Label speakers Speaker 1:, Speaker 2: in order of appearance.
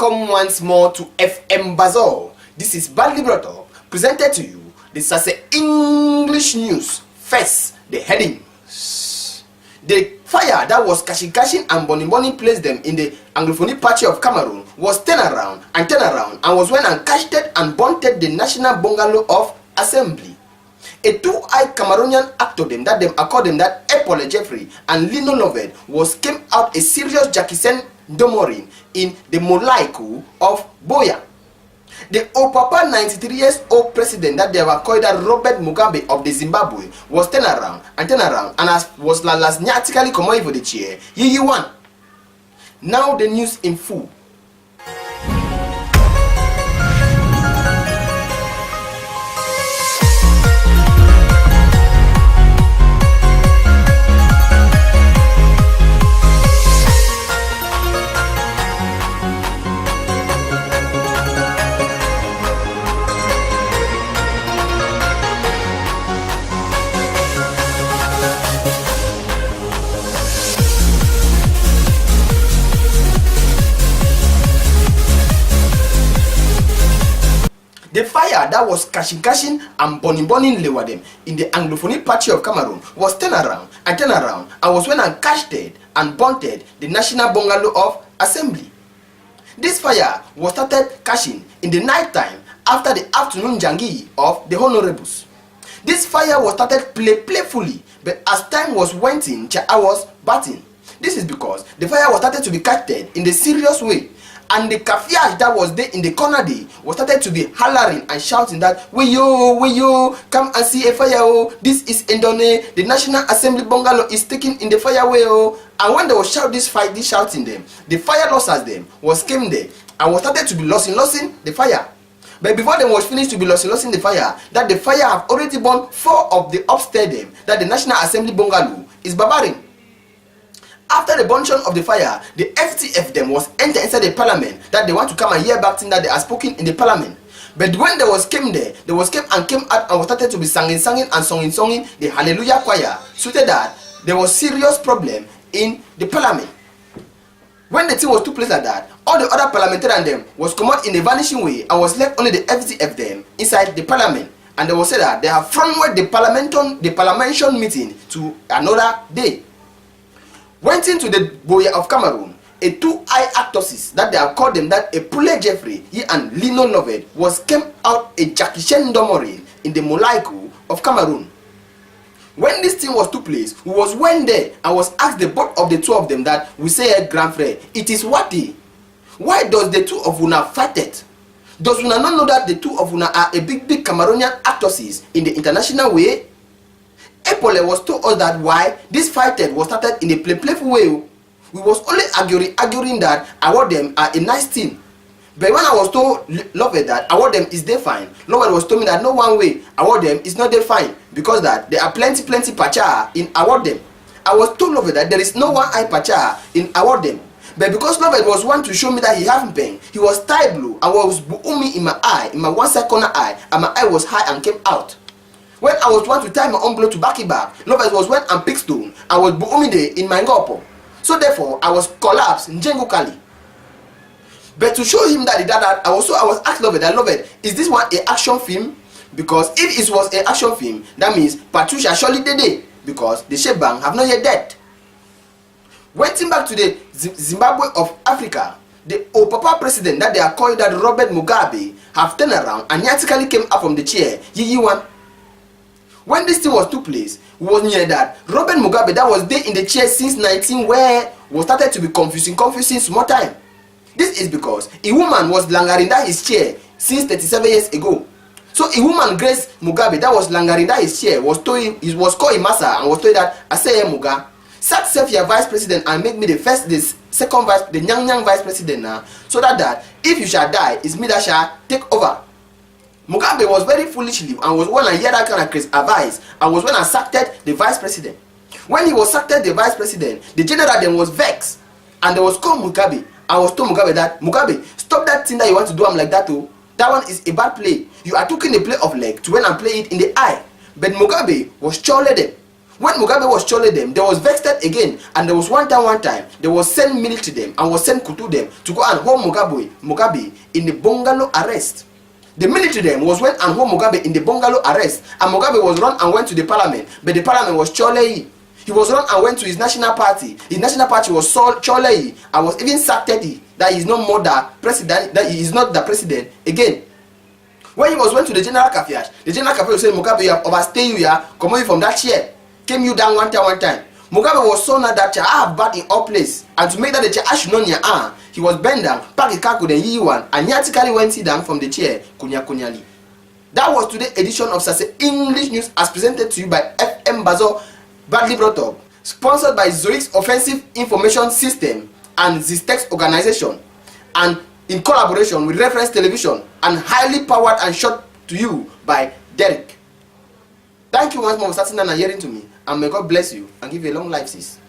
Speaker 1: Welcome once more to FM Bazaar. This is badly brought up, presented to you the SASE English news. First, the headings. The fire that was cashing and burning placed them in the Anglophonic Party of Cameroon was turned around and was when and cashed and bunted the National Bungalow of Assembly. A two-eyed Cameroonian actor them that them according that Epule Jeffrey and Lino Lovett was came out a serious NDOMORRING in the Molaiko of Boya. The Opapa 93 years old president that they were called that Robert Mugabe of the Zimbabwe was turned around and was lasniatically commanded for the chair. Ye one. Now the news in full. The fire that was cashing and burning lower them in the Anglophonic Party of Cameroon was turned around and was when and cashed and bunted the National Bungalow of Assembly. This fire was started cashing in the night time after the afternoon jangi of the honorables. This fire was started playfully, but as time was wending, CHAAH was batting. This is because the fire was started to be catched in the serious way. And the kafiage that was there in the corner there was started to be hollering and shouting that we yo, come and see a fire, oh, this is Indone, the National Assembly Bungalow is taken in the fire way, oh. And when they was shouting them, the fire losers them was came there and was started to be losing the fire. But before they was finished to be losing the fire, that the fire have already burned 4 of the upstairs them, that the National Assembly Bungalow is barbaric. After the bunch of the fire, the FTF them was enter inside the parliament that they want to come and hear back things that they are spoken in the parliament. But when they came out and was started to be singing the Hallelujah choir, so that there was serious problem in the parliament. When the thing was took place like that, all the other parliamentarians them was come out in a vanishing way and was left only the FTF them inside the parliament. And they will say that they have frontward the parliamentary meeting to another day. Went into the Boya of Cameroon, a two-eye actresses that they have called them that Epule Jeffrey, he and Lino Lovett was came out a NDOMORRING in the Molaiko of Cameroon. When this thing was took place, we was went there and was asked the both of the two of them that we say grand frère, it is what they. Why does the two of una fight it? Does una not know that the two of una are a big Cameroonian actresses in the international way? Epule was told us that why this fight was started in a playful way. We was only arguing that award them are a nice thing. But when I was told Lovett that award them is they fine, Lovett was told me that no one way award them is not they fine because that there are plenty CHAAH in award them. I was told Lovett that there is no one eye CHAAH in award them. But because Lovett was one to show me that he haven't been, he was tie blue and was buumi in my eye, in my one side corner eye, and my eye was high and came out. When I was trying to tie my own blow to back it back, Lovett was went and pick stone. I was buumide in my gopo. So therefore, I was collapsed in Jengo Kali. But to show him that he did that, I was asked Lovett, is this one an action film? Because if it was an action film, that means Patricia surely did it. Because the Shebang have not yet dead. Went back to the Zimbabwe of Africa, the Opapa president that they are called that Robert Mugabe have turned around and theatrically came up from the chair. One. When this thing was took place, we was near that Robert Mugabe that was there in the chair since 19 where was started to be confusing small time. This is because a woman was langering that his chair since 37 years ago. So a woman Grace Mugabe that was langering that his chair was called Imasa and was told that I say Muga, sat self your vice president and make me the second vice, the Nyang vice president now, so that if you shall die, it's me that shall take over. Mugabe was very foolishly and was when I hear that kind of crazy advice and was when I sacked the vice president. When he was sacked the vice president, the general then was vexed and there was called Mugabe. I was told Mugabe that Mugabe, stop that thing that you want to do. I'm like that too. That one is a bad play. You are taking the play of leg to when I play it in the eye. But Mugabe was surely there. When Mugabe was chole them, they was vexed again, and there was one time they was sent military them and was sent Kutu them to go and hold Mugabe in the bungalow arrest. The military them was went and hold Mugabe in the bungalow arrest, and Mugabe was run and went to the parliament, but the parliament was chole. He was run and went to his national party. His national party was chole and was even sacked that he is no more the president, that he is not the president again. When he was went to the general cafe, the general cafe said, Mugabe, you have overstayed you here, come away from that chair. Came you down one time. Mugabe was so now that CHAAH have bad in all place, and to make that the CHAAH should know he was bend down, pack his car then he one, and yatically went sit down from the chair, kunyali. That was today's edition of SASE English News as presented to you by FM Bazo, badly brought up, sponsored by Zoic's Offensive Information System and Zistex Organization, and in collaboration with Reference Television, and highly powered and shot to you by Derek. Thank you once more for starting and hearing to me, and may God bless you and give you a long life, sis.